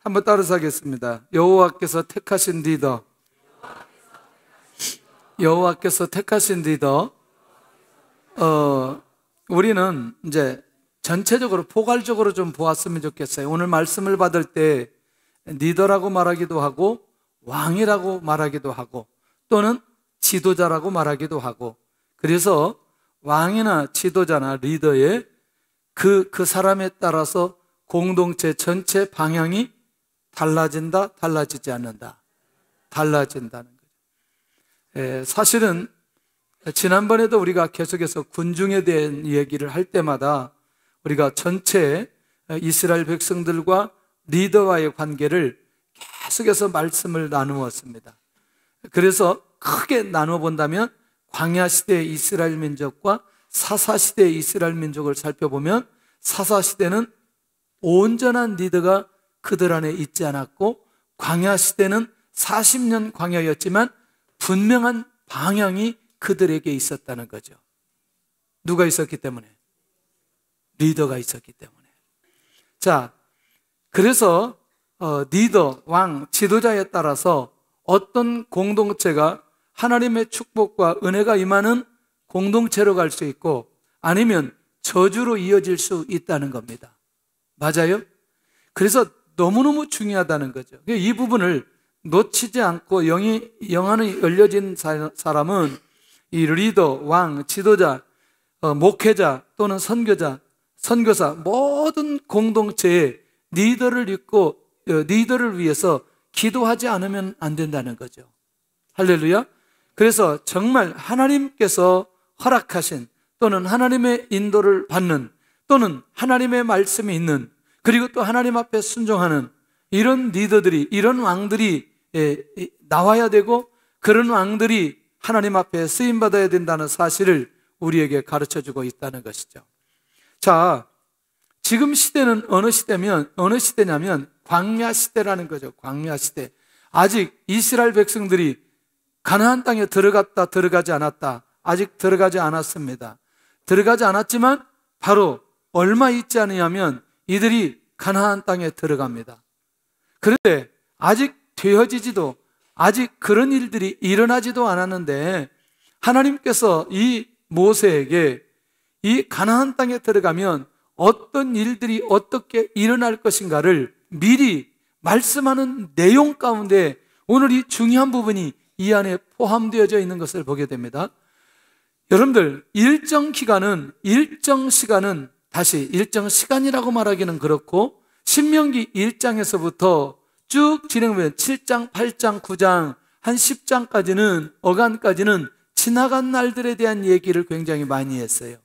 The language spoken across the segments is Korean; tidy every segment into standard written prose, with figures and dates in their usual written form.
한번 따라서 하겠습니다. 여호와께서 택하신 리더. 여호와께서 택하신 리더. 우리는 이제 전체적으로 포괄적으로 좀 보았으면 좋겠어요. 오늘 말씀을 받을 때 리더라고 말하기도 하고 왕이라고 말하기도 하고 또는 지도자라고 말하기도 하고, 그래서 왕이나 지도자나 리더의 그 사람에 따라서 공동체 전체 방향이 달라진다, 달라지지 않는다? 달라진다는 거죠. 사실은 지난번에도 우리가 계속해서 군중에 대한 얘기를 할 때마다 우리가 전체 이스라엘 백성들과 리더와의 관계를 계속해서 말씀을 나누었습니다. 그래서 크게 나눠 본다면 광야 시대의 이스라엘 민족과 사사 시대의 이스라엘 민족을 살펴보면, 사사 시대는 온전한 리더가 그들 안에 있지 않았고, 광야 시대는 40년 광야였지만 분명한 방향이 그들에게 있었다는 거죠. 누가 있었기 때문에? 리더가 있었기 때문에. 자, 그래서 리더, 왕, 지도자에 따라서 어떤 공동체가 하나님의 축복과 은혜가 임하는 공동체로 갈 수 있고 아니면 저주로 이어질 수 있다는 겁니다. 맞아요? 그래서 너무너무 중요하다는 거죠. 이 부분을 놓치지 않고 영안이 열려진 사람은 이 리더, 왕, 지도자, 목회자 또는 선교자, 선교사, 모든 공동체의 리더를 믿고 리더를 위해서 기도하지 않으면 안 된다는 거죠. 할렐루야. 그래서 정말 하나님께서 허락하신 또는 하나님의 인도를 받는 또는 하나님의 말씀이 있는, 그리고 또 하나님 앞에 순종하는 이런 리더들이, 이런 왕들이 나와야 되고, 그런 왕들이 하나님 앞에 쓰임받아야 된다는 사실을 우리에게 가르쳐주고 있다는 것이죠. 자, 지금 시대는 어느 시대냐면 광야 시대라는 거죠. 광야 시대. 아직 이스라엘 백성들이 가나안 땅에 들어갔다, 들어가지 않았다. 아직 들어가지 않았습니다. 들어가지 않았지만 바로 얼마 있지 않으냐면 이들이 가나안 땅에 들어갑니다. 그런데 아직 되어지지도, 아직 그런 일들이 일어나지도 않았는데 하나님께서 이 모세에게 이 가나안 땅에 들어가면 어떤 일들이 어떻게 일어날 것인가를 미리 말씀하는 내용 가운데 오늘 이 중요한 부분이 이 안에 포함되어져 있는 것을 보게 됩니다. 여러분들, 일정 시간은 다시 일정 시간이라고 말하기는 그렇고, 신명기 1장에서부터 쭉 진행하면 7장, 8장, 9장, 한 10장까지는, 어간까지는 지나간 날들에 대한 얘기를 굉장히 많이 했어요.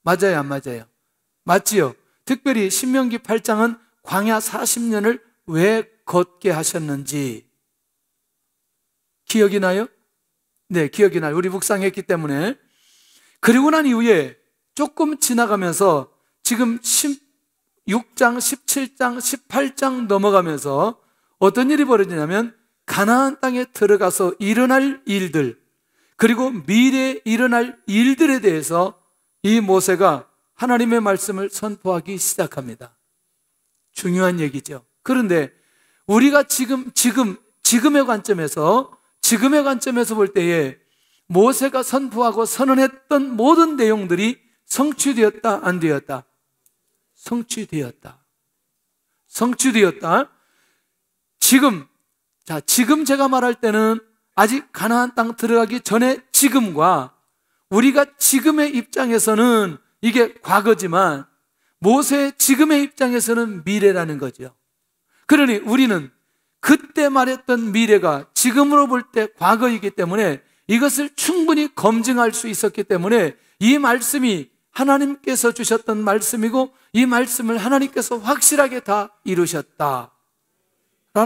맞아요, 안 맞아요? 맞지요? 특별히 신명기 8장은 광야 40년을 왜 걷게 하셨는지 기억이 나요? 네, 기억이 나요. 우리 묵상했기 때문에. 그리고 난 이후에 조금 지나가면서 지금 16장, 17장, 18장 넘어가면서 어떤 일이 벌어지냐면 가나안 땅에 들어가서 일어날 일들, 그리고 미래에 일어날 일들에 대해서 이 모세가 하나님의 말씀을 선포하기 시작합니다. 중요한 얘기죠. 그런데 우리가 지금의 관점에서 볼 때에 모세가 선포하고 선언했던 모든 내용들이 성취되었다, 안 되었다? 성취되었다. 지금 제가 말할 때는 아직 가나안 땅 들어가기 전에 지금과, 우리가 지금의 입장에서는 이게 과거지만 모세의 지금의 입장에서는 미래라는 거죠. 그러니 우리는 그때 말했던 미래가 지금으로 볼 때 과거이기 때문에 이것을 충분히 검증할 수 있었기 때문에 이 말씀이 하나님께서 주셨던 말씀이고 이 말씀을 하나님께서 확실하게 다 이루셨다라는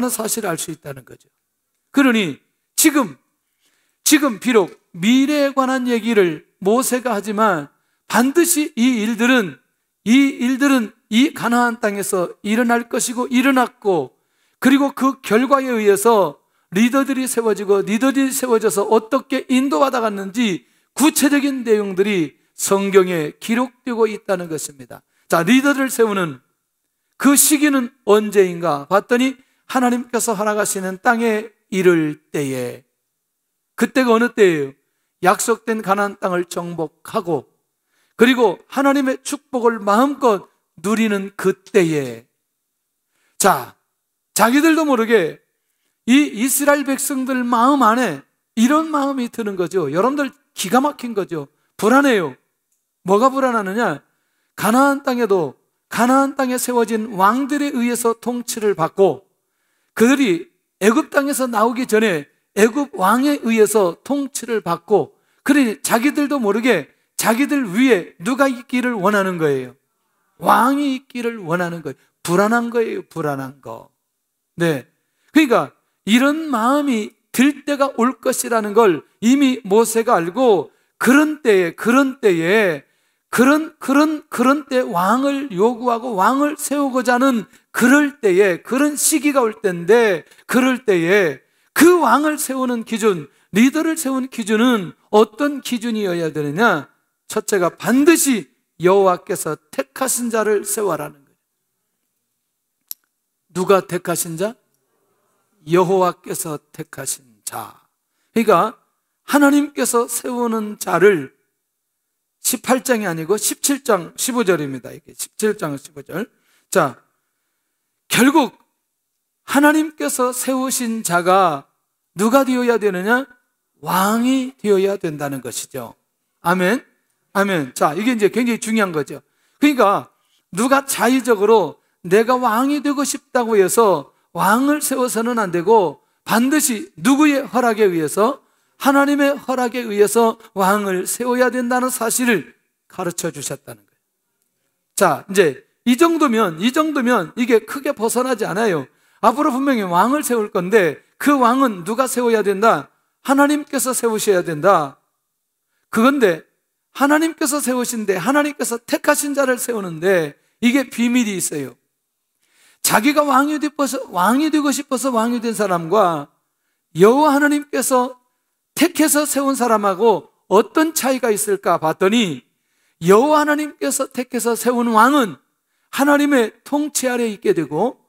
사실을 알 수 있다는 거죠. 그러니 지금 비록 미래에 관한 얘기를 모세가 하지만 반드시 이 일들은 이 가나안 땅에서 일어날 것이고 일어났고, 그리고 그 결과에 의해서 리더들이 세워져서 어떻게 인도받아 갔는지 구체적인 내용들이 성경에 기록되고 있다는 것입니다. 자, 리더를 세우는 그 시기는 언제인가 봤더니 하나님께서 허락하시는 땅에 이를 때에, 그때가 어느 때예요? 약속된 가나안 땅을 정복하고 그리고 하나님의 축복을 마음껏 누리는 그때에, 자, 자기들도 모르게 이 이스라엘 백성들 마음 안에 이런 마음이 드는 거죠. 여러분들 기가 막힌 거죠. 불안해요. 뭐가 불안하느냐? 가나안 땅에도 가나안 땅에 세워진 왕들에 의해서 통치를 받고 그들이 애굽 땅에서 나오기 전에 애굽 왕에 의해서 통치를 받고, 그러니 자기들도 모르게 자기들 위에 누가 있기를 원하는 거예요? 왕이 있기를 원하는 거예요. 불안한 거예요. 불안한 거. 네. 그러니까 이런 마음이 들 때가 올 것이라는 걸 이미 모세가 알고 그런 때에 왕을 요구하고 왕을 세우고자 하는 그럴 때에, 그런 시기가 올 때인데, 그럴 때에 그 왕을 세우는 기준, 리더를 세우는 기준은 어떤 기준이어야 되느냐? 첫째가 반드시 여호와께서 택하신 자를 세워라는 거예요. 누가 택하신 자? 여호와께서 택하신 자. 그러니까 하나님께서 세우는 자를 18장이 아니고 17장 15절입니다. 이게 17장 15절. 자, 결국 하나님께서 세우신 자가 누가 되어야 되느냐? 왕이 되어야 된다는 것이죠. 아멘. 아멘. 자, 이게 이제 굉장히 중요한 거죠. 그러니까 누가 자의적으로 내가 왕이 되고 싶다고 해서 왕을 세워서는 안 되고 반드시 누구의 허락에 의해서, 하나님의 허락에 의해서 왕을 세워야 된다는 사실을 가르쳐 주셨다는 거예요. 자, 이제 이 정도면 이게 크게 벗어나지 않아요. 앞으로 분명히 왕을 세울 건데 그 왕은 누가 세워야 된다? 하나님께서 세우셔야 된다. 그건데 하나님께서 세우신데, 하나님께서 택하신 자를 세우는데 이게 비밀이 있어요. 자기가 왕이 되고 싶어서 왕이 된 사람과 여호와 하나님께서 택해서 세운 사람하고 어떤 차이가 있을까 봤더니, 여호와 하나님께서 택해서 세운 왕은 하나님의 통치 아래에 있게 되고,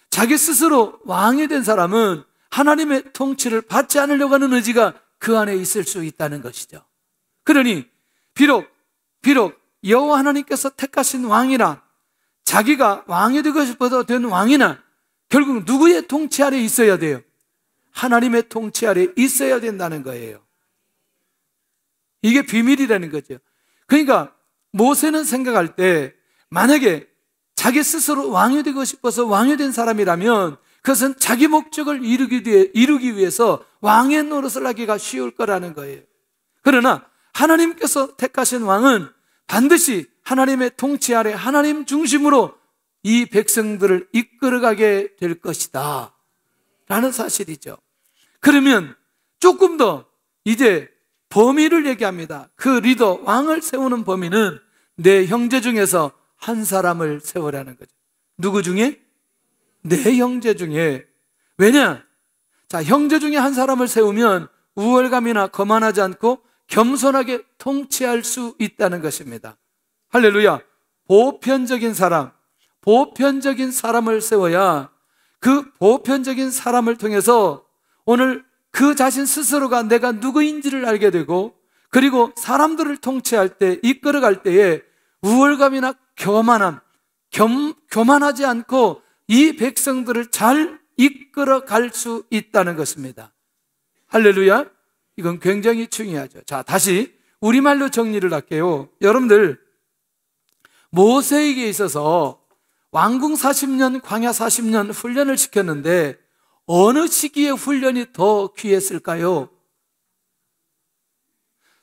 자기 스스로 왕이 된 사람은 하나님의 통치를 받지 않으려고 하는 의지가 그 안에 있을 수 있다는 것이죠. 그러니 비록 여호와 하나님께서 택하신 왕이나 자기가 왕이 되고 싶어서 된 왕이나 결국 누구의 통치 아래에 있어야 돼요? 하나님의 통치 아래에 있어야 된다는 거예요. 이게 비밀이라는 거죠. 그러니까 모세는 생각할 때 만약에 자기 스스로 왕이 되고 싶어서 왕이 된 사람이라면 그것은 자기 목적을 이루기 위해서 왕의 노릇을 하기가 쉬울 거라는 거예요. 그러나 하나님께서 택하신 왕은 반드시 하나님의 통치 아래 하나님 중심으로 이 백성들을 이끌어가게 될 것이다 라는 사실이죠. 그러면 조금 더 이제 범위를 얘기합니다. 그 리더, 왕을 세우는 범위는 내 형제 중에서 한 사람을 세우라는 거죠. 누구 중에? 내 형제 중에. 왜냐? 자, 형제 중에 한 사람을 세우면 우월감이나 거만하지 않고 겸손하게 통치할 수 있다는 것입니다. 할렐루야. 보편적인 사람을 세워야 그 보편적인 사람을 통해서 오늘 그 자신 스스로가 내가 누구인지를 알게 되고, 그리고 사람들을 통치할 때, 이끌어갈 때에 우월감이나 교만하지 않고 이 백성들을 잘 이끌어갈 수 있다는 것입니다. 할렐루야. 이건 굉장히 중요하죠. 자, 다시 우리말로 정리를 할게요. 여러분들, 모세에게 있어서 왕궁 40년, 광야 40년 훈련을 시켰는데 어느 시기에 훈련이 더 귀했을까요?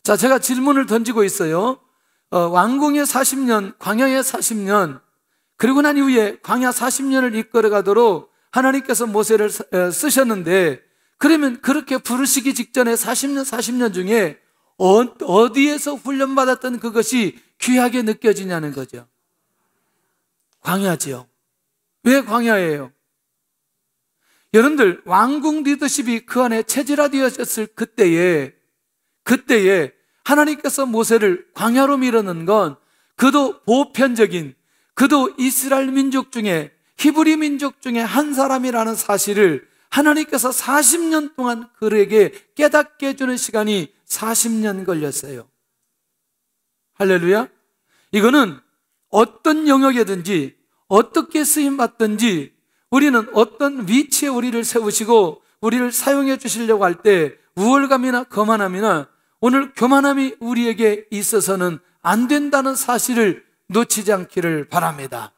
자, 제가 질문을 던지고 있어요. 왕궁에 40년, 광야에 40년, 그리고 난 이후에 광야 40년을 이끌어가도록 하나님께서 모세를 쓰셨는데, 그러면 그렇게 부르시기 직전에 40년 중에 어디에서 훈련받았던 그것이 귀하게 느껴지냐는 거죠. 광야지요. 왜 광야예요? 여러분들, 왕궁 리더십이 그 안에 체질화되었을 그때에 하나님께서 모세를 광야로 밀어넣은 건 그도 보편적인, 그도 이스라엘 민족 중에 히브리 민족 중에 한 사람이라는 사실을 하나님께서 40년 동안 그에게 깨닫게 해주는 시간이 40년 걸렸어요. 할렐루야. 이거는 어떤 영역이든지 어떻게 쓰임받든지 우리는 어떤 위치에 우리를 세우시고 우리를 사용해 주시려고 할 때 우월감이나 거만함이나 오늘 교만함이 우리에게 있어서는 안 된다는 사실을 놓치지 않기를 바랍니다.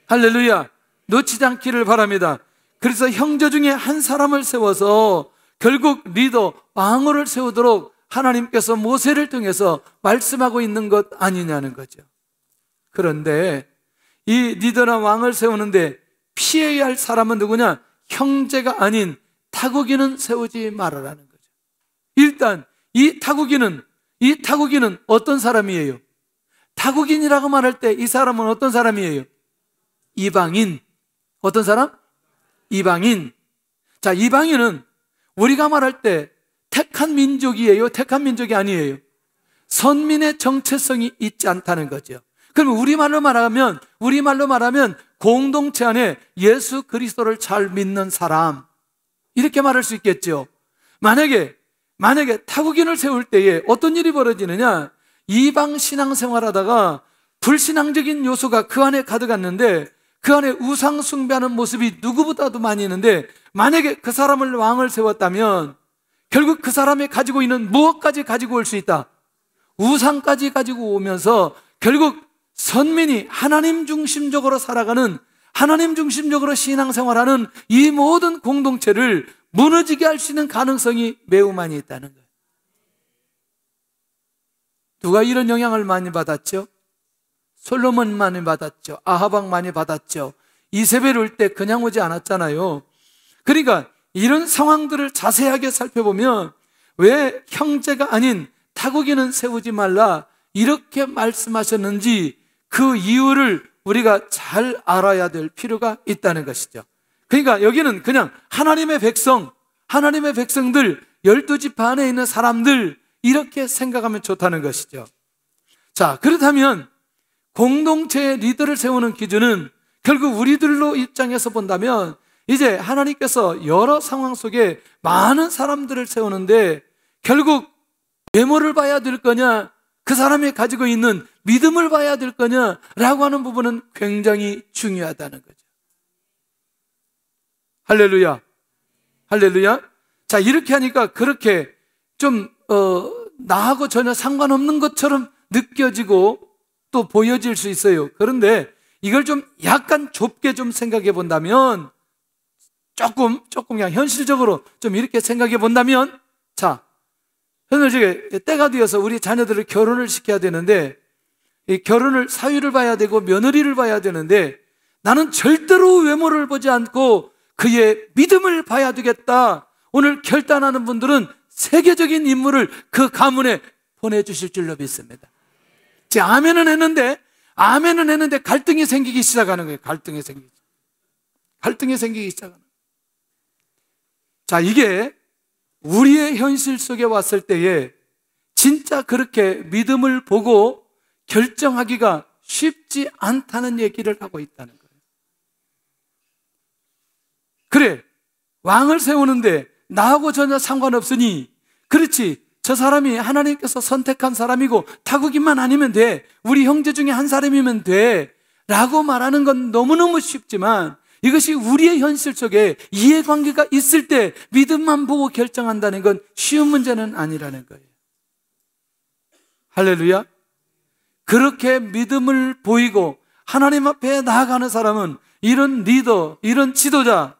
할렐루야. 놓치지 않기를 바랍니다. 그래서 형제 중에 한 사람을 세워서 결국 리더, 왕을 세우도록 하나님께서 모세를 통해서 말씀하고 있는 것 아니냐는 거죠. 그런데 이 리더나 왕을 세우는데 피해야 할 사람은 누구냐? 형제가 아닌 타국인은 세우지 말아라는 거죠. 일단 이 타국인은 어떤 사람이에요? 타국인이라고 말할 때 이 사람은 어떤 사람이에요? 이방인. 어떤 사람? 이방인. 자, 이방인은 우리가 말할 때 택한 민족이에요? 택한 민족이 아니에요? 선민의 정체성이 있지 않다는 거죠. 그러면 우리말로 말하면 공동체 안에 예수 그리스도를 잘 믿는 사람, 이렇게 말할 수 있겠죠. 만약에 타국인을 세울 때에 어떤 일이 벌어지느냐? 이방 신앙생활하다가 불신앙적인 요소가 그 안에 가득했는데 그 안에 우상 숭배하는 모습이 누구보다도 많이 있는데 만약에 그 사람을 왕을 세웠다면 결국 그 사람이 가지고 있는 무엇까지 가지고 올 수 있다? 우상까지 가지고 오면서 결국 선민이 하나님 중심적으로 살아가는, 하나님 중심적으로 신앙생활하는 이 모든 공동체를 무너지게 할 수 있는 가능성이 매우 많이 있다는 거예요. 누가 이런 영향을 많이 받았죠? 솔로몬 많이 받았죠. 아하방 많이 받았죠. 이세벨 올 때 그냥 오지 않았잖아요. 그러니까 이런 상황들을 자세하게 살펴보면 왜 형제가 아닌 타국인은 세우지 말라 이렇게 말씀하셨는지 그 이유를 우리가 잘 알아야 될 필요가 있다는 것이죠. 그러니까 여기는 그냥 하나님의 백성들 12지파 안에 있는 사람들 이렇게 생각하면 좋다는 것이죠. 자, 그렇다면 공동체의 리더를 세우는 기준은 결국 우리들로 입장에서 본다면 이제 하나님께서 여러 상황 속에 많은 사람들을 세우는데 결국 외모를 봐야 될 거냐, 그 사람이 가지고 있는 믿음을 봐야 될 거냐라고 하는 부분은 굉장히 중요하다는 거죠. 할렐루야. 할렐루야. 자, 이렇게 하니까 그렇게 좀 나하고 전혀 상관없는 것처럼 느껴지고 또 보여질 수 있어요. 그런데 이걸 좀 약간 좁게 좀 생각해 본다면 조금 그냥 현실적으로 좀 이렇게 생각해 본다면, 자, 현재 때가 되어서 우리 자녀들을 결혼을 시켜야 되는데 이 결혼을 사위를 봐야 되고 며느리를 봐야 되는데 나는 절대로 외모를 보지 않고 그의 믿음을 봐야 되겠다. 오늘 결단하는 분들은 세계적인 인물을 그 가문에 보내주실 줄로 믿습니다. 제 아멘은 했는데 갈등이 생기기 시작하는 거예요. 갈등이 생기기 시작하는 거예요. 자, 이게 우리의 현실 속에 왔을 때에 진짜 그렇게 믿음을 보고 결정하기가 쉽지 않다는 얘기를 하고 있다는 거예요. 그래, 왕을 세우는데 나하고 전혀 상관없으니, 그렇지, 저 사람이 하나님께서 선택한 사람이고 타국인만 아니면 돼, 우리 형제 중에 한 사람이면 돼 라고 말하는 건 너무너무 쉽지만 이것이 우리의 현실 속에 이해관계가 있을 때 믿음만 보고 결정한다는 건 쉬운 문제는 아니라는 거예요. 할렐루야. 그렇게 믿음을 보이고 하나님 앞에 나아가는 사람은 이런 리더, 이런 지도자,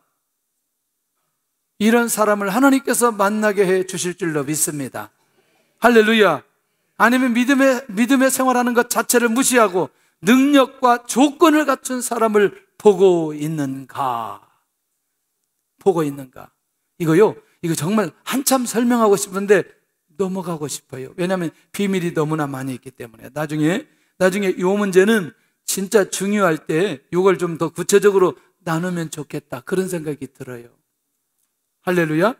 이런 사람을 하나님께서 만나게 해 주실 줄로 믿습니다. 할렐루야. 아니면 믿음의 생활하는 것 자체를 무시하고 능력과 조건을 갖춘 사람을 보고 있는가? 이거 정말 한참 설명하고 싶은데 넘어가고 싶어요. 왜냐하면 비밀이 너무나 많이 있기 때문에. 나중에 이 문제는 진짜 중요할 때 이걸 좀 더 구체적으로 나누면 좋겠다, 그런 생각이 들어요. 할렐루야.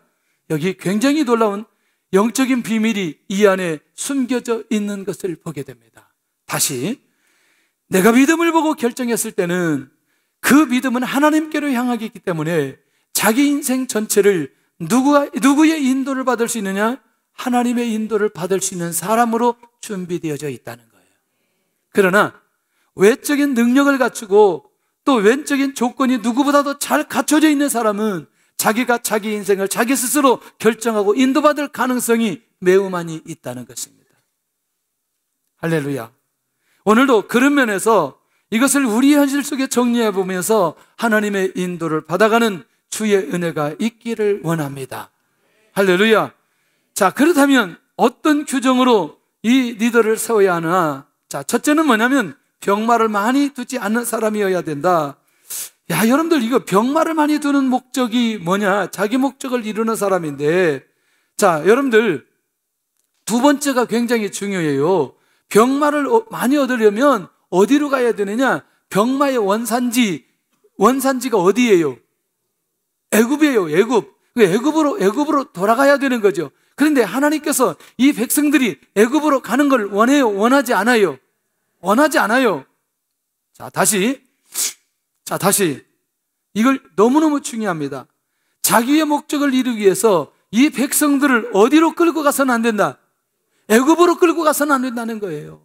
여기 굉장히 놀라운 영적인 비밀이 이 안에 숨겨져 있는 것을 보게 됩니다. 다시, 내가 믿음을 보고 결정했을 때는 그 믿음은 하나님께로 향하기 있기 때문에 자기 인생 전체를 누구의 인도를 받을 수 있느냐? 하나님의 인도를 받을 수 있는 사람으로 준비되어져 있다는 거예요. 그러나 외적인 능력을 갖추고 또 외적인 조건이 누구보다도 잘 갖춰져 있는 사람은 자기가 자기 인생을 자기 스스로 결정하고 인도받을 가능성이 매우 많이 있다는 것입니다. 할렐루야. 오늘도 그런 면에서 이것을 우리 현실 속에 정리해 보면서 하나님의 인도를 받아가는 주의 은혜가 있기를 원합니다. 할렐루야. 자, 그렇다면 어떤 규정으로 이 리더를 세워야 하나? 자, 첫째는 뭐냐면 병마를 많이 두지 않는 사람이어야 된다. 야, 여러분들 이거 병마를 많이 두는 목적이 뭐냐? 자기 목적을 이루는 사람인데, 자, 여러분들 두 번째가 굉장히 중요해요. 병마를 많이 얻으려면 어디로 가야 되느냐? 병마의 원산지가 어디예요? 애굽이에요. 애굽으로 돌아가야 되는 거죠. 그런데 하나님께서 이 백성들이 애굽으로 가는 걸 원해요? 원하지 않아요? 원하지 않아요. 자, 다시. 이걸 너무너무 중요합니다. 자기의 목적을 이루기 위해서 이 백성들을 어디로 끌고 가서는 안 된다? 애굽으로 끌고 가서는 안 된다는 거예요.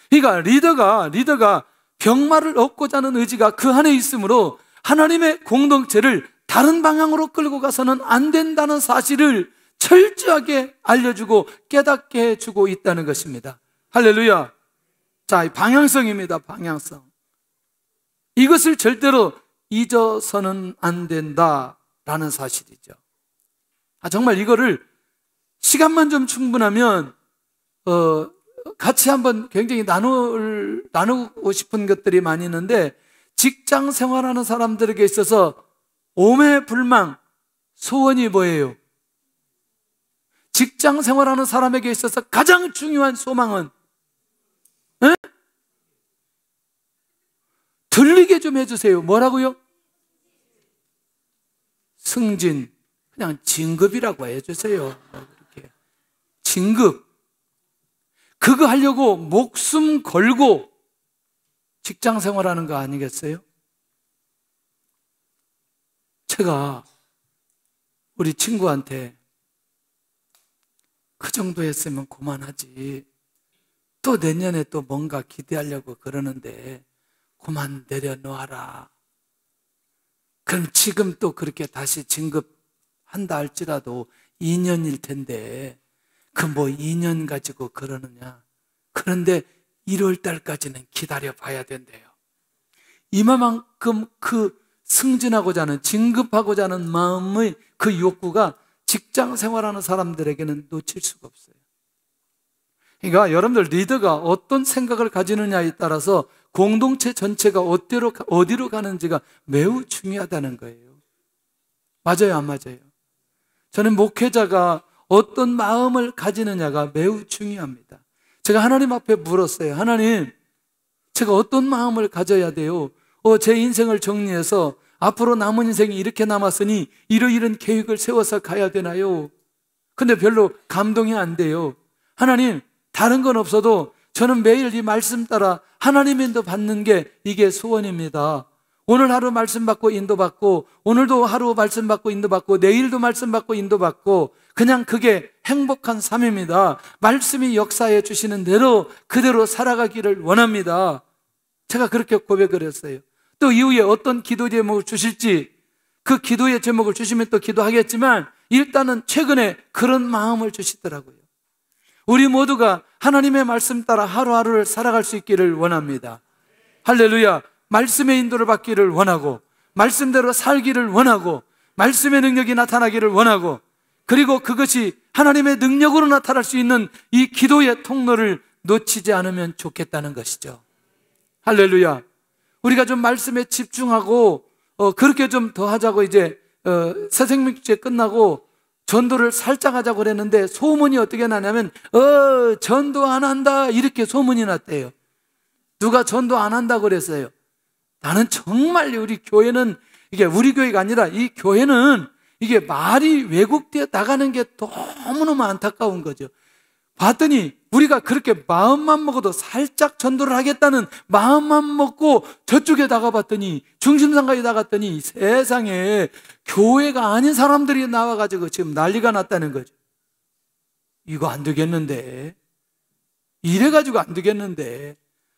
그러니까 리더가 병마를 얻고자 하는 의지가 그 안에 있으므로 하나님의 공동체를 다른 방향으로 끌고 가서는 안 된다는 사실을 철저하게 알려주고 깨닫게 해주고 있다는 것입니다. 할렐루야. 자, 방향성입니다. 방향성. 이것을 절대로 잊어서는 안 된다라는 사실이죠. 정말 이거를 시간만 좀 충분하면 같이 한번 굉장히 나누고 싶은 것들이 많이 있는데, 직장 생활하는 사람들에게 있어서 오매불망 소원이 뭐예요? 직장 생활하는 사람에게 있어서 가장 중요한 소망은 들리게 좀 해주세요. 뭐라고요? 승진. 그냥 진급이라고 해주세요. 이렇게. 진급. 그거 하려고 목숨 걸고 직장 생활하는 거 아니겠어요? 제가 우리 친구한테 그 정도 했으면 그만하지, 또 내년에 또 뭔가 기대하려고 그러는데 그만 내려놓아라. 그럼 지금 또 그렇게 다시 진급한다 할지라도 2년일 텐데 그 뭐 2년 가지고 그러느냐. 그런데 1월 달까지는 기다려 봐야 된대요. 이만큼 그 승진하고자 하는, 진급하고자 하는 마음의 그 욕구가 직장 생활하는 사람들에게는 놓칠 수가 없어요. 그러니까 여러분들 리더가 어떤 생각을 가지느냐에 따라서 공동체 전체가 어디로 가는지가 매우 중요하다는 거예요. 맞아요, 안 맞아요? 저는 목회자가 어떤 마음을 가지느냐가 매우 중요합니다. 제가 하나님 앞에 물었어요. 하나님, 제가 어떤 마음을 가져야 돼요? 제 인생을 정리해서 앞으로 남은 인생이 이렇게 남았으니 이러이런 계획을 세워서 가야 되나요? 근데 별로 감동이 안 돼요. 하나님, 다른 건 없어도 저는 매일 이 말씀 따라 하나님의 인도 받는 게 이게 소원입니다. 오늘 하루 말씀 받고 인도받고, 오늘도 하루 말씀 받고 인도받고, 내일도 말씀 받고 인도받고, 그냥 그게 행복한 삶입니다. 말씀이 역사해 주시는 대로 그대로 살아가기를 원합니다. 제가 그렇게 고백을 했어요. 또 이후에 어떤 기도 제목을 주실지, 그 기도의 제목을 주시면 또 기도하겠지만 일단은 최근에 그런 마음을 주시더라고요. 우리 모두가 하나님의 말씀 따라 하루하루를 살아갈 수 있기를 원합니다. 할렐루야. 말씀의 인도를 받기를 원하고, 말씀대로 살기를 원하고, 말씀의 능력이 나타나기를 원하고, 그리고 그것이 하나님의 능력으로 나타날 수 있는 이 기도의 통로를 놓치지 않으면 좋겠다는 것이죠. 할렐루야. 우리가 좀 말씀에 집중하고 그렇게 좀 더 하자고 이제 새생명축제 끝나고 전도를 살짝 하자고 그랬는데 소문이 어떻게 나냐면 전도 안 한다 이렇게 소문이 났대요. 누가 전도 안 한다고 그랬어요. 나는 정말 우리 교회는, 이게 우리 교회가 아니라 이 교회는 이게 말이 왜곡되어 나가는 게 너무너무 안타까운 거죠. 봤더니 우리가 그렇게 마음만 먹어도 살짝 전도를 하겠다는 마음만 먹고 저쪽에 나가봤더니, 중심상가에 나갔더니 세상에 교회가 아닌 사람들이 나와가지고 지금 난리가 났다는 거죠. 이거 안 되겠는데, 이래가지고 안 되겠는데,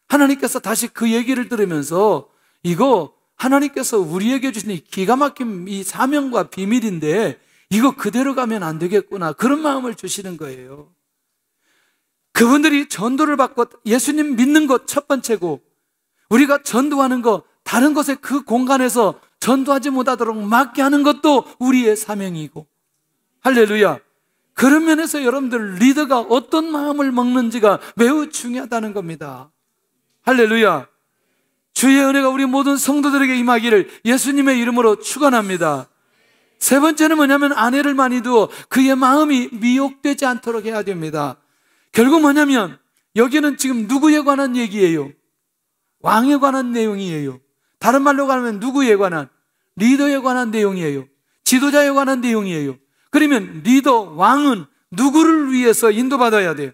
하나님께서 다시 그 얘기를 들으면서 이거 하나님께서 우리에게 주신 이 기가 막힌 이 사명과 비밀인데 이거 그대로 가면 안 되겠구나, 그런 마음을 주시는 거예요. 그분들이 전도를 받고 예수님 믿는 것 첫 번째고, 우리가 전도하는 것, 다른 것에 그 공간에서 전도하지 못하도록 막게 하는 것도 우리의 사명이고, 할렐루야. 그런 면에서 여러분들 리더가 어떤 마음을 먹는지가 매우 중요하다는 겁니다. 할렐루야. 주의 은혜가 우리 모든 성도들에게 임하기를 예수님의 이름으로 축원합니다. 세 번째는 뭐냐면 아내를 많이 두어 그의 마음이 미혹되지 않도록 해야 됩니다. 결국 뭐냐면 여기는 지금 누구에 관한 얘기예요? 왕에 관한 내용이에요. 다른 말로 가면 누구에 관한? 리더에 관한 내용이에요. 지도자에 관한 내용이에요. 그러면 리더, 왕은 누구를 위해서 인도받아야 돼요?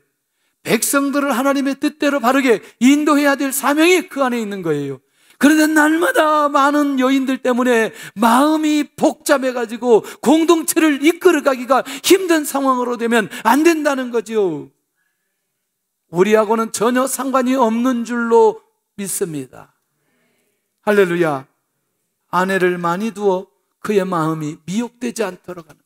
백성들을 하나님의 뜻대로 바르게 인도해야 될 사명이 그 안에 있는 거예요. 그런데 날마다 많은 여인들 때문에 마음이 복잡해가지고 공동체를 이끌어가기가 힘든 상황으로 되면 안 된다는 거죠. 우리하고는 전혀 상관이 없는 줄로 믿습니다. 할렐루야. 아내를 많이 두어 그의 마음이 미혹되지 않도록 하는,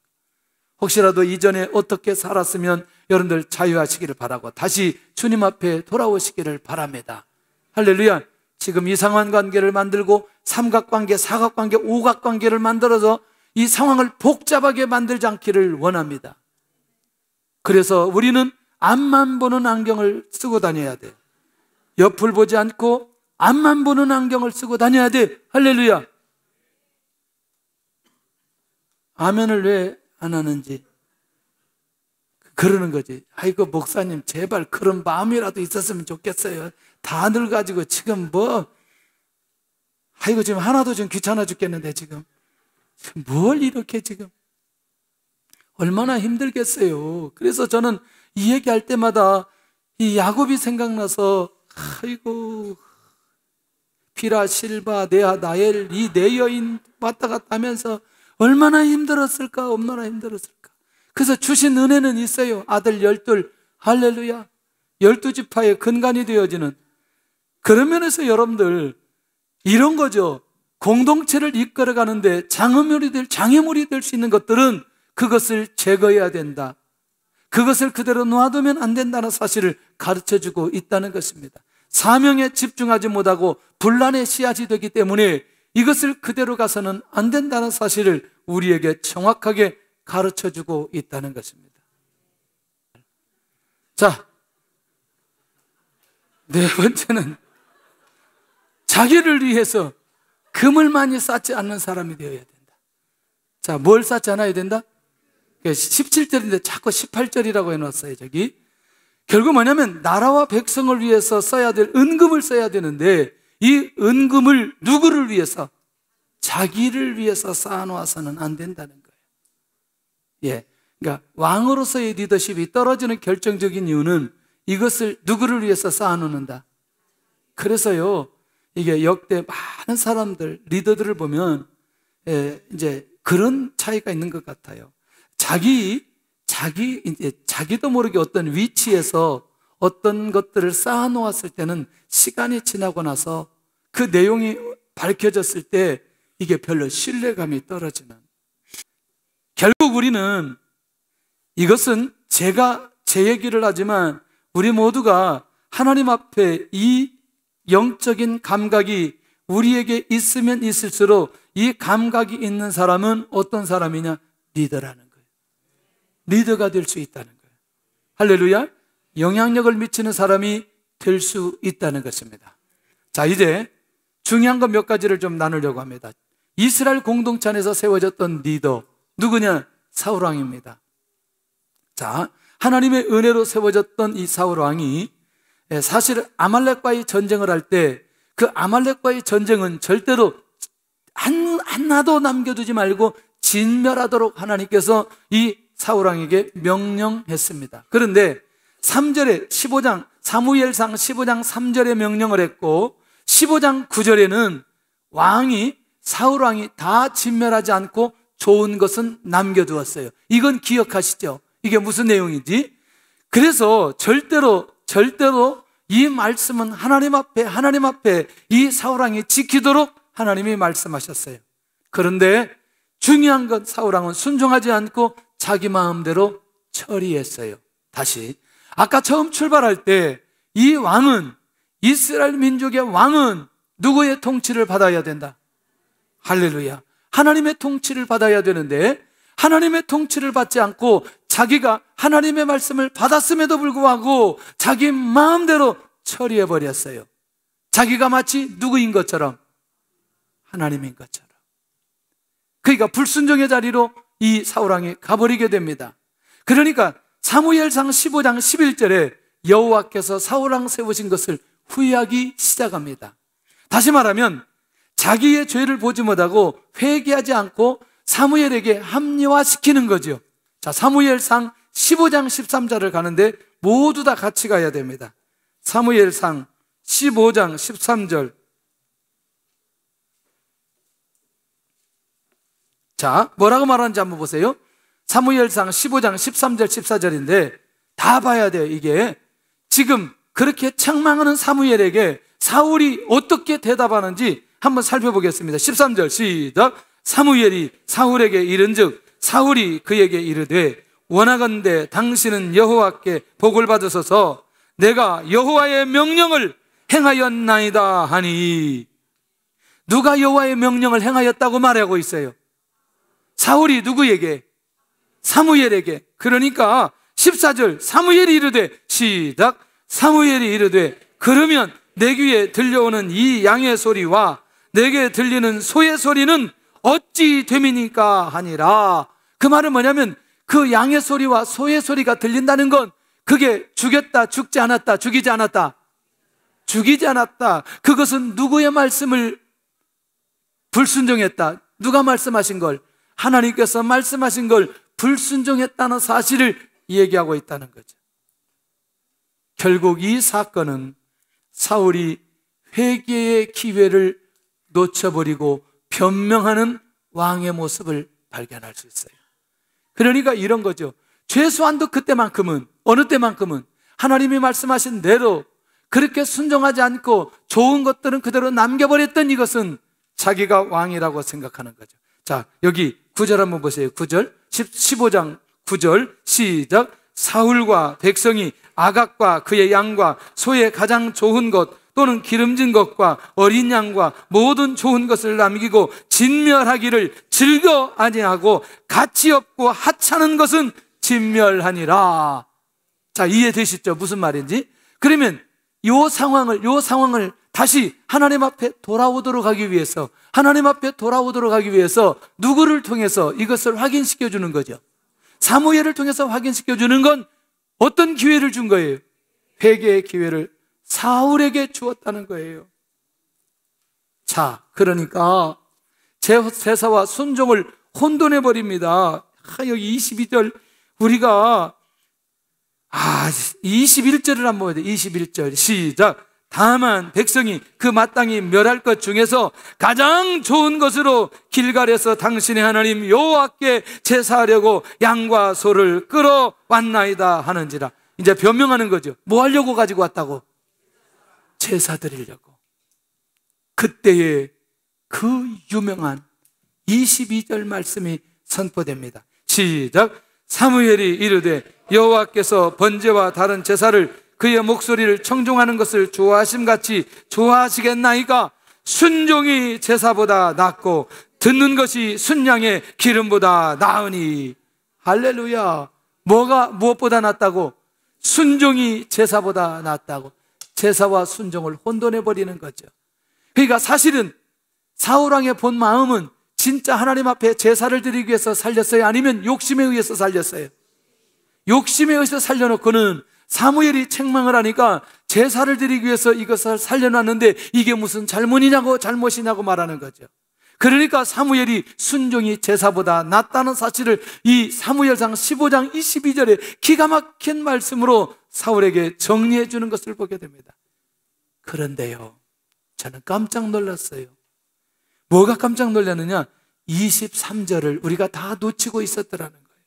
혹시라도 이전에 어떻게 살았으면 여러분들 자유하시기를 바라고 다시 주님 앞에 돌아오시기를 바랍니다. 할렐루야. 지금 이상한 관계를 만들고 삼각관계, 사각관계, 오각관계를 만들어서 이 상황을 복잡하게 만들지 않기를 원합니다. 그래서 우리는 앞만 보는 안경을 쓰고 다녀야 돼. 옆을 보지 않고 앞만 보는 안경을 쓰고 다녀야 돼. 할렐루야. 아멘을 왜 안 하는지 그러는 거지. 아이고 목사님 제발 그런 마음이라도 있었으면 좋겠어요. 다 늙어가지고 지금 아이고 지금 하나도 좀 귀찮아 죽겠는데 지금 뭘 이렇게 지금 얼마나 힘들겠어요. 그래서 저는 이 얘기할 때마다 이 야곱이 생각나서 아이고 비라 실바 네아 나엘 이 네 여인 왔다 갔다 하면서 얼마나 힘들었을까, 얼마나 힘들었을까. 그래서 주신 은혜는 있어요. 아들 12, 할렐루야. 12지파의 근간이 되어지는. 그런 면에서 여러분들 이런 거죠. 공동체를 이끌어가는데 장애물이 될 수 있는 것들은 그것을 제거해야 된다. 그것을 그대로 놔두면 안 된다는 사실을 가르쳐주고 있다는 것입니다. 사명에 집중하지 못하고 분란의 씨앗이 되기 때문에 이것을 그대로 가서는 안 된다는 사실을 우리에게 정확하게 가르쳐주고 있다는 것입니다. 자, 네 번째는 자기를 위해서 금을 많이 쌓지 않는 사람이 되어야 된다. 자, 뭘 쌓지 않아야 된다? 17절인데 자꾸 18절이라고 해놨어요. 저기 결국 뭐냐면 나라와 백성을 위해서 써야 될 은금을 써야 되는데 이 은금을 누구를 위해서? 자기를 위해서 쌓아놓아서는 안 된다는 거예요. 예, 그러니까 왕으로서의 리더십이 떨어지는 결정적인 이유는 이것을 누구를 위해서 쌓아놓는다. 그래서요, 이게 역대 많은 사람들, 리더들을 보면 이제 그런 차이가 있는 것 같아요. 자기도 모르게 어떤 위치에서 어떤 것들을 쌓아놓았을 때는 시간이 지나고 나서 그 내용이 밝혀졌을 때 이게 별로 신뢰감이 떨어지는. 결국 우리는 이것은 제가 제 얘기를 하지만 우리 모두가 하나님 앞에 이 영적인 감각이 우리에게 있으면 있을수록 이 감각이 있는 사람은 어떤 사람이냐? 리더라는 거예요. 리더가 될 수 있다는 거예요. 할렐루야. 영향력을 미치는 사람이 될 수 있다는 것입니다. 자, 이제 중요한 것 몇 가지를 좀 나누려고 합니다. 이스라엘 공동체 안에서 세워졌던 리더 누구냐? 사울왕입니다. 자, 하나님의 은혜로 세워졌던 이 사울왕이 사실 아말렉과의 전쟁을 할 때 그 아말렉과의 전쟁은 절대로 하나도 남겨두지 말고 진멸하도록 하나님께서 이 사울왕에게 명령했습니다. 그런데 3절에 15장 사무엘상 15장 3절에 명령을 했고 15장 9절에는 사울 왕이 다 진멸하지 않고 좋은 것은 남겨두었어요. 이건 기억하시죠? 이게 무슨 내용인지? 그래서 절대로 이 말씀은 하나님 앞에 이 사울 왕이 지키도록 하나님이 말씀하셨어요. 그런데 중요한 건 사울 왕은 순종하지 않고 자기 마음대로 처리했어요. 다시 아까 처음 출발할 때 이 왕은, 이스라엘 민족의 왕은 누구의 통치를 받아야 된다? 할렐루야. 하나님의 통치를 받아야 되는데 하나님의 통치를 받지 않고 자기가 하나님의 말씀을 받았음에도 불구하고 자기 마음대로 처리해버렸어요. 자기가 마치 누구인 것처럼, 하나님인 것처럼. 그러니까 불순종의 자리로 이 사울왕이 가버리게 됩니다. 그러니까 사무엘상 15장 11절에 여호와께서 사울왕 세우신 것을 후회하기 시작합니다. 다시 말하면 자기의 죄를 보지 못하고 회개하지 않고 사무엘에게 합리화시키는 거죠. 자, 사무엘상 15장 13절을 가는데 모두 다 같이 가야 됩니다. 사무엘상 15장 13절. 자, 뭐라고 말하는지 한번 보세요. 사무엘상 15장 13절 14절인데 다 봐야 돼요. 이게 지금 그렇게 책망하는 사무엘에게 사울이 어떻게 대답하는지 한번 살펴보겠습니다. 13절 시작. 사무엘이 사울에게 이른즉 사울이 그에게 이르되 원하건대 당신은 여호와께 복을 받으소서 내가 여호와의 명령을 행하였나이다 하니. 누가 여호와의 명령을 행하였다고 말하고 있어요? 사울이 누구에게? 사무엘에게. 그러니까 14절 사무엘이 이르되 시작. 사무엘이 이르되 그러면 내 귀에 들려오는 이 양의 소리와 내게 들리는 소의 소리는 어찌 됨이니까 하니라. 그 말은 뭐냐면 그 양의 소리와 소의 소리가 들린다는 건 그게 죽였다, 죽지 않았다, 죽이지 않았다, 죽이지 않았다. 그것은 누구의 말씀을 불순종했다? 누가 말씀하신 걸? 하나님께서 말씀하신 걸 불순종했다는 사실을 얘기하고 있다는 거죠. 결국 이 사건은 사울이 회개의 기회를 놓쳐버리고 변명하는 왕의 모습을 발견할 수 있어요. 그러니까 이런 거죠. 최소한도 그때만큼은, 어느 때만큼은 하나님이 말씀하신 대로 그렇게 순종하지 않고 좋은 것들은 그대로 남겨버렸던 이것은 자기가 왕이라고 생각하는 거죠. 자, 여기 9절 한번 보세요. 9절 15장 9절 시작. 사울과 백성이 아각과 그의 양과 소의 가장 좋은 것 또는 기름진 것과 어린 양과 모든 좋은 것을 남기고 진멸하기를 즐겨 아니하고 가치 없고 하찮은 것은 진멸하니라. 자, 이해되시죠? 무슨 말인지? 그러면 요 상황을 다시 하나님 앞에 돌아오도록 하기 위해서, 누구를 통해서 이것을 확인시켜 주는 거죠? 사무엘을 통해서 확인시켜 주는 건 어떤 기회를 준 거예요? 회개의 기회를 사울에게 주었다는 거예요. 자, 그러니까 제사와 순종을 혼돈해 버립니다. 여기 22절 우리가 21절을 한번 봐야 돼. 21절 시작. 다만 백성이 그 마땅히 멸할 것 중에서 가장 좋은 것으로 길갈에서 당신의 하나님 여호와께 제사하려고 양과 소를 끌어왔나이다 하는지라. 이제 변명하는 거죠. 뭐 하려고 가지고 왔다고? 제사 드리려고. 그때에 그 유명한 22절 말씀이 선포됩니다. 시작. 사무엘이 이르되 여호와께서 번제와 다른 제사를 그의 목소리를 청종하는 것을 좋아하심같이 좋아하시겠나이까? 순종이 제사보다 낫고 듣는 것이 순양의 기름보다 나으니. 할렐루야. 무엇보다 낫다고? 순종이 제사보다 낫다고. 제사와 순종을 혼돈해버리는 거죠. 그러니까 사실은 사울왕의 본 마음은 진짜 하나님 앞에 제사를 드리기 위해서 살렸어요? 아니면 욕심에 의해서 살렸어요? 욕심에 의해서 살려놓고는 사무엘이 책망을 하니까 제사를 드리기 위해서 이것을 살려놨는데 이게 무슨 잘못이냐고 말하는 거죠. 그러니까 사무엘이 순종이 제사보다 낫다는 사실을 이 사무엘상 15장 22절에 기가 막힌 말씀으로 사울에게 정리해 주는 것을 보게 됩니다. 그런데요, 저는 깜짝 놀랐어요. 뭐가 깜짝 놀랐느냐? 23절을 우리가 다 놓치고 있었더라는 거예요.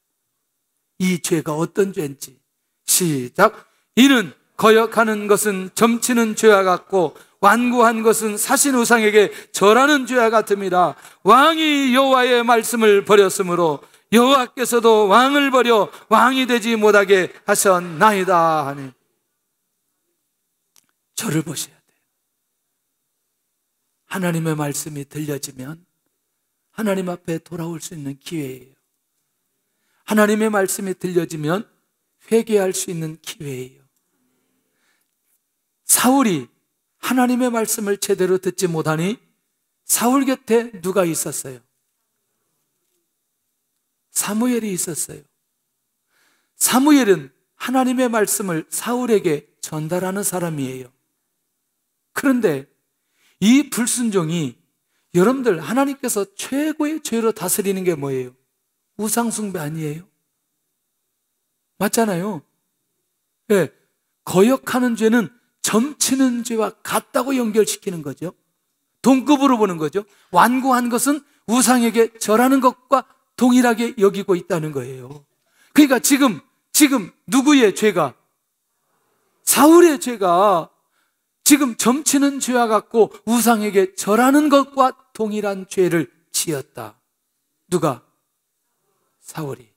이 죄가 어떤 죄인지. 시작. 이는 거역하는 것은 점치는 죄와 같고 완고한 것은 사신 우상에게 절하는 죄와 같음이라. 왕이 여호와의 말씀을 버렸으므로 여호와께서도 왕을 버려 왕이 되지 못하게 하셨나이다 하니. 저를 보셔야 돼요. 하나님의 말씀이 들려지면 하나님 앞에 돌아올 수 있는 기회예요. 하나님의 말씀이 들려지면 회개할 수 있는 기회예요. 사울이 하나님의 말씀을 제대로 듣지 못하니 사울 곁에 누가 있었어요? 사무엘이 있었어요. 사무엘은 하나님의 말씀을 사울에게 전달하는 사람이에요. 그런데 이 불순종이, 여러분들, 하나님께서 최고의 죄로 다스리는 게 뭐예요? 우상숭배 아니에요? 맞잖아요. 네, 거역하는 죄는 점치는 죄와 같다고 연결시키는 거죠. 동급으로 보는 거죠. 완고한 것은 우상에게 절하는 것과 동일하게 여기고 있다는 거예요. 그러니까 지금 누구의 죄가? 사울의 죄가 지금 점치는 죄와 같고 우상에게 절하는 것과 동일한 죄를 지었다. 누가? 사울이.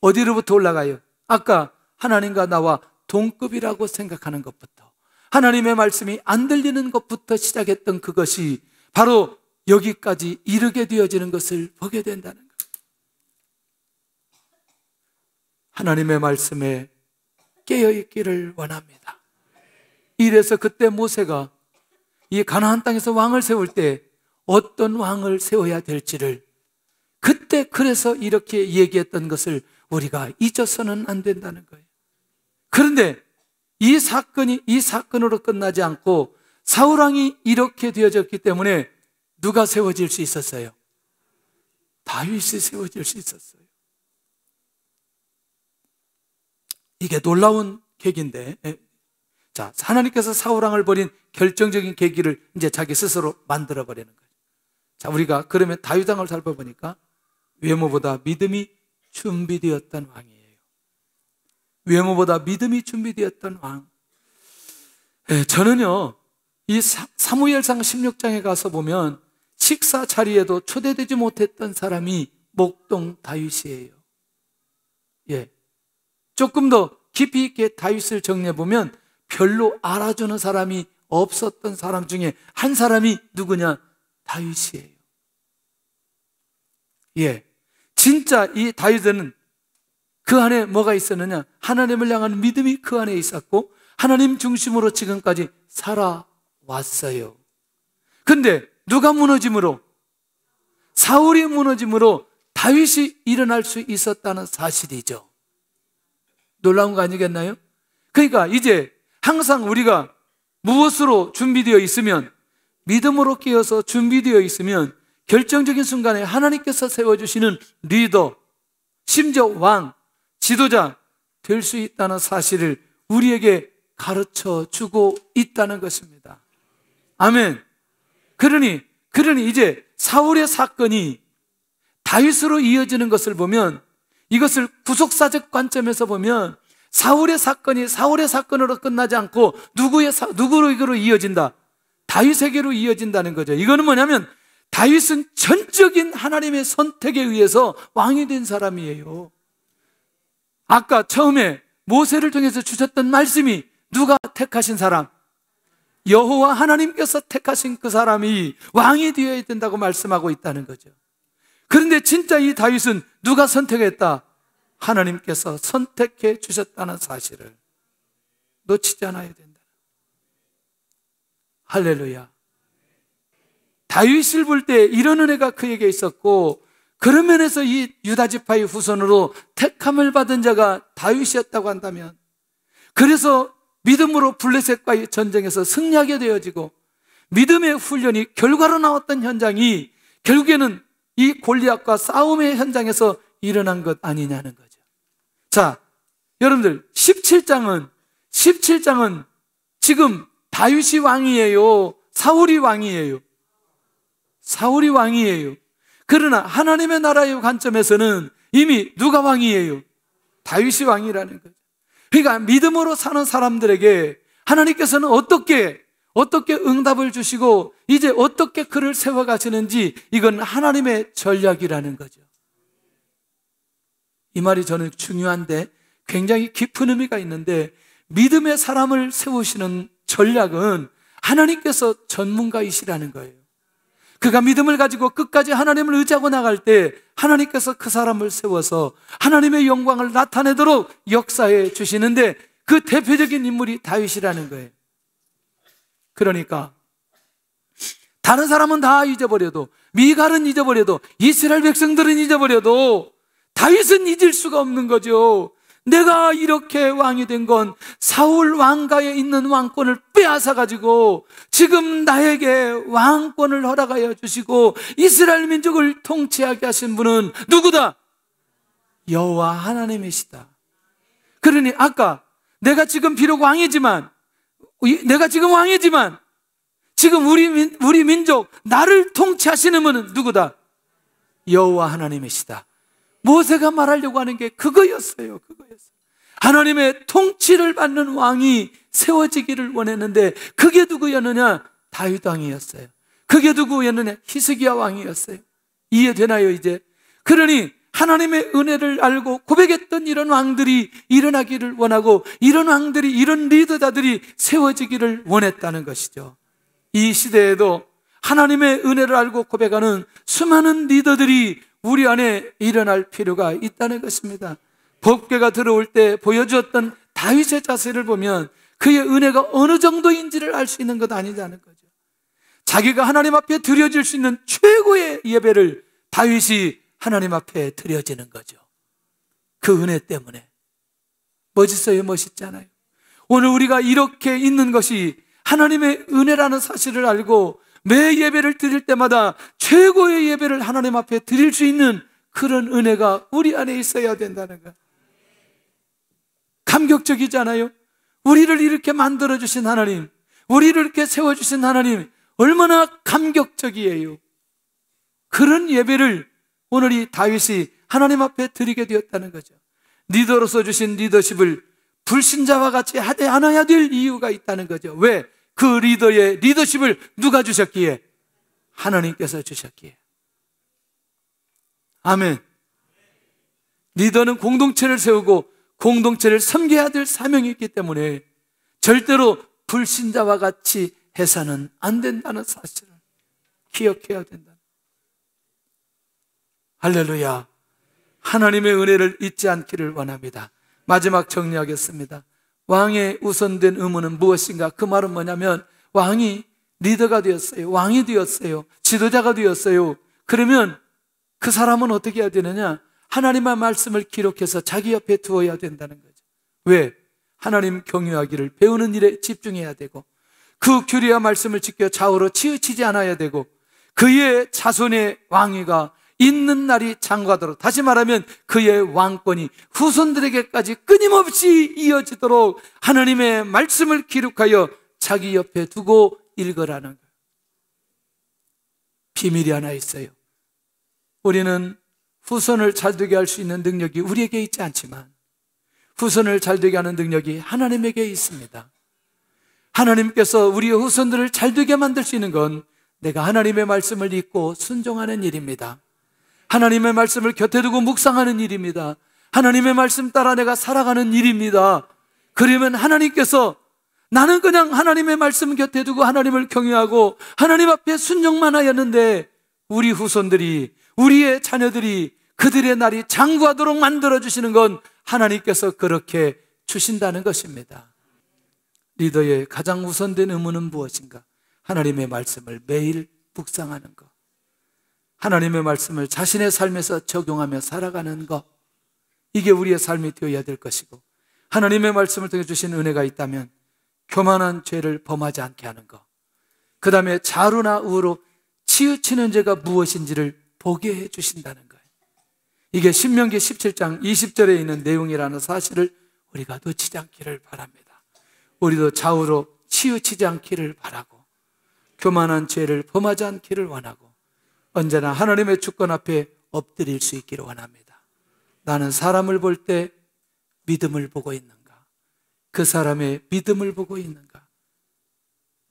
어디로부터 올라가요? 아까 하나님과 나와 동급이라고 생각하는 것부터, 하나님의 말씀이 안 들리는 것부터 시작했던 그것이 바로 여기까지 이르게 되어지는 것을 보게 된다는 거예요. 하나님의 말씀에 깨어있기를 원합니다. 이래서 그때 모세가 이 가나안 땅에서 왕을 세울 때 어떤 왕을 세워야 될지를 그때 그래서 이렇게 얘기했던 것을 우리가 잊어서는 안 된다는 거예요. 그런데 이 사건으로 끝나지 않고 사울왕이 이렇게 되어졌기 때문에 누가 세워질 수 있었어요? 다윗이 세워질 수 있었어요. 이게 놀라운 계기인데, 자, 하나님께서 사울왕을 버린 결정적인 계기를 이제 자기 스스로 만들어버리는 거예요. 자, 우리가 그러면 다윗왕을 살펴보니까 외모보다 믿음이 준비되었던 왕이에요. 외모보다 믿음이 준비되었던 왕. 저는요, 이 사무엘상 16장에 가서 보면 식사 자리에도 초대되지 못했던 사람이 목동 다윗이에요. 예. 조금 더 깊이 있게 다윗을 정리해보면 별로 알아주는 사람이 없었던 사람 중에 한 사람이 누구냐? 다윗이에요. 예. 진짜 이 다윗은 그 안에 뭐가 있었느냐? 하나님을 향한 믿음이 그 안에 있었고 하나님 중심으로 지금까지 살아왔어요. 근데 누가 무너짐으로? 사울이 무너짐으로 다윗이 일어날 수 있었다는 사실이죠. 놀라운 거 아니겠나요? 그러니까 이제 항상 우리가 무엇으로 준비되어 있으면, 믿음으로 깨어서 준비되어 있으면 결정적인 순간에 하나님께서 세워주시는 리더, 심지어 왕, 지도자 될 수 있다는 사실을 우리에게 가르쳐 주고 있다는 것입니다. 아멘. 그러니 이제 사울의 사건이 다윗으로 이어지는 것을 보면, 이것을 구속사적 관점에서 보면 사울의 사건이 사울의 사건으로 끝나지 않고 누구로 이어진다? 다윗에게로 이어진다는 거죠. 이거는 뭐냐면 다윗은 전적인 하나님의 선택에 의해서 왕이 된 사람이에요. 아까 처음에 모세를 통해서 주셨던 말씀이 누가 택하신 사람? 여호와 하나님께서 택하신 그 사람이 왕이 되어야 된다고 말씀하고 있다는 거죠. 그런데 진짜 이 다윗은 누가 선택했다? 하나님께서 선택해 주셨다는 사실을 놓치지 않아야 된다. 할렐루야. 다윗을 볼 때 이런 은혜가 그에게 있었고, 그런 면에서 이 유다 지파의 후손으로 택함을 받은 자가 다윗이었다고 한다면, 그래서 믿음으로 블레셋과의 전쟁에서 승리하게 되어지고 믿음의 훈련이 결과로 나왔던 현장이 결국에는 이 골리앗과 싸움의 현장에서 일어난 것 아니냐는 거죠. 자, 여러분들 17장은 17장은 지금 다윗이 왕이에요? 사울이 왕이에요? 사울이 왕이에요. 그러나 하나님의 나라의 관점에서는 이미 누가 왕이에요? 다윗이 왕이라는 거죠. 그러니까 믿음으로 사는 사람들에게 하나님께서는 어떻게 응답을 주시고 이제 어떻게 그를 세워가시는지, 이건 하나님의 전략이라는 거죠. 이 말이 저는 중요한데 굉장히 깊은 의미가 있는데, 믿음의 사람을 세우시는 전략은 하나님께서 전문가이시라는 거예요. 그가 믿음을 가지고 끝까지 하나님을 의지하고 나갈 때 하나님께서 그 사람을 세워서 하나님의 영광을 나타내도록 역사해 주시는데, 그 대표적인 인물이 다윗이라는 거예요. 그러니까 다른 사람은 다 잊어버려도, 미갈은 잊어버려도, 이스라엘 백성들은 잊어버려도 다윗은 잊을 수가 없는 거죠. 내가 이렇게 왕이 된 건 사울 왕가에 있는 왕권을 빼앗아가지고 지금 나에게 왕권을 허락하여 주시고 이스라엘 민족을 통치하게 하신 분은 누구다? 여호와 하나님이시다. 그러니 아까 내가 지금 비록 왕이지만, 지금 우리 민족, 나를 통치하시는 분은 누구다? 여호와 하나님이시다. 모세가 말하려고 하는 게 그거였어요. 하나님의 통치를 받는 왕이 세워지기를 원했는데, 그게 누구였느냐? 다윗 왕이었어요. 그게 누구였느냐? 히스기야 왕이었어요. 이해되나요 이제? 그러니 하나님의 은혜를 알고 고백했던 이런 왕들이 일어나기를 원하고, 이런 왕들이, 이런 리더자들이 세워지기를 원했다는 것이죠. 이 시대에도 하나님의 은혜를 알고 고백하는 수많은 리더들이 우리 안에 일어날 필요가 있다는 것입니다. 법궤가 들어올 때 보여주었던 다윗의 자세를 보면 그의 은혜가 어느 정도인지를 알 수 있는 것 아니냐는 거죠. 자기가 하나님 앞에 드려질 수 있는 최고의 예배를 다윗이 하나님 앞에 드려지는 거죠. 그 은혜 때문에. 멋있어요? 멋있잖아요. 오늘 우리가 이렇게 있는 것이 하나님의 은혜라는 사실을 알고 매 예배를 드릴 때마다 최고의 예배를 하나님 앞에 드릴 수 있는 그런 은혜가 우리 안에 있어야 된다는 거예요. 감격적이잖아요. 우리를 이렇게 만들어주신 하나님, 우리를 이렇게 세워주신 하나님, 얼마나 감격적이에요. 그런 예배를 오늘 이 다윗이 하나님 앞에 드리게 되었다는 거죠. 리더로서 주신 리더십을 불신자와 같이 하지 않아야 될 이유가 있다는 거죠. 왜? 그 리더의 리더십을 누가 주셨기에? 하나님께서 주셨기에. 아멘. 리더는 공동체를 세우고 공동체를 섬겨야 될 사명이 있기 때문에 절대로 불신자와 같이 해서는 안 된다는 사실을 기억해야 된다. 할렐루야. 하나님의 은혜를 잊지 않기를 원합니다. 마지막 정리하겠습니다. 왕의 우선된 의무는 무엇인가? 그 말은 뭐냐면, 왕이 리더가 되었어요. 왕이 되었어요. 지도자가 되었어요. 그러면 그 사람은 어떻게 해야 되느냐? 하나님의 말씀을 기록해서 자기 옆에 두어야 된다는 거죠. 왜? 하나님 경유하기를 배우는 일에 집중해야 되고, 그 규례와 말씀을 지켜 좌우로 치우치지 않아야 되고, 그의 자손의 왕위가 있는 날이 장가도록, 다시 말하면 그의 왕권이 후손들에게까지 끊임없이 이어지도록 하나님의 말씀을 기록하여 자기 옆에 두고 읽으라는 거예요. 비밀이 하나 있어요. 우리는 후손을 잘되게 할 수 있는 능력이 우리에게 있지 않지만 후손을 잘되게 하는 능력이 하나님에게 있습니다. 하나님께서 우리의 후손들을 잘되게 만들 수 있는 건 내가 하나님의 말씀을 읽고 순종하는 일입니다. 하나님의 말씀을 곁에 두고 묵상하는 일입니다. 하나님의 말씀 따라 내가 살아가는 일입니다. 그러면 하나님께서, 나는 그냥 하나님의 말씀 곁에 두고 하나님을 경외하고 하나님 앞에 순종만 하였는데 우리 후손들이, 우리의 자녀들이 그들의 날이 장구하도록 만들어주시는 건 하나님께서 그렇게 주신다는 것입니다. 리더의 가장 우선된 의무는 무엇인가? 하나님의 말씀을 매일 묵상하는 것, 하나님의 말씀을 자신의 삶에서 적용하며 살아가는 것, 이게 우리의 삶이 되어야 될 것이고, 하나님의 말씀을 통해 주신 은혜가 있다면 교만한 죄를 범하지 않게 하는 것, 그 다음에 자루나 우로 치우치는 죄가 무엇인지를 보게 해 주신다는 거예요. 이게 신명기 17장 20절에 있는 내용이라는 사실을 우리가 놓치지 않기를 바랍니다. 우리도 좌우로 치우치지 않기를 바라고 교만한 죄를 범하지 않기를 원하고 언제나 하나님의 주권 앞에 엎드릴 수 있기를 원합니다. 나는 사람을 볼 때 믿음을 보고 있는가? 그 사람의 믿음을 보고 있는가?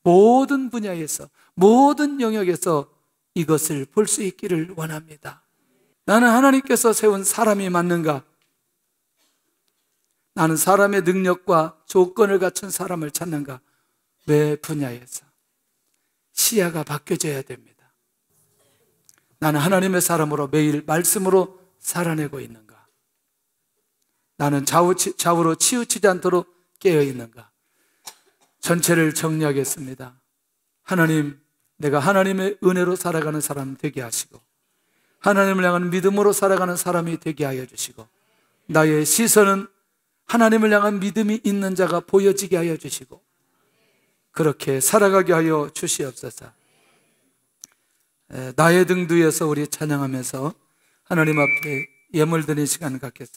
모든 분야에서, 모든 영역에서 이것을 볼 수 있기를 원합니다. 나는 하나님께서 세운 사람이 맞는가? 나는 사람의 능력과 조건을 갖춘 사람을 찾는가? 매 분야에서 시야가 바뀌어져야 됩니다. 나는 하나님의 사람으로 매일 말씀으로 살아내고 있는가? 나는 좌우로 치우치지 않도록 깨어 있는가? 전체를 정리하겠습니다. 하나님, 내가 하나님의 은혜로 살아가는 사람 되게 하시고 하나님을 향한 믿음으로 살아가는 사람이 되게 하여 주시고 나의 시선은 하나님을 향한 믿음이 있는 자가 보여지게 하여 주시고 그렇게 살아가게 하여 주시옵소서. 나의 등 뒤에서 우리 찬양하면서 하나님 앞에 예물 드리는 시간을 갖겠습니다.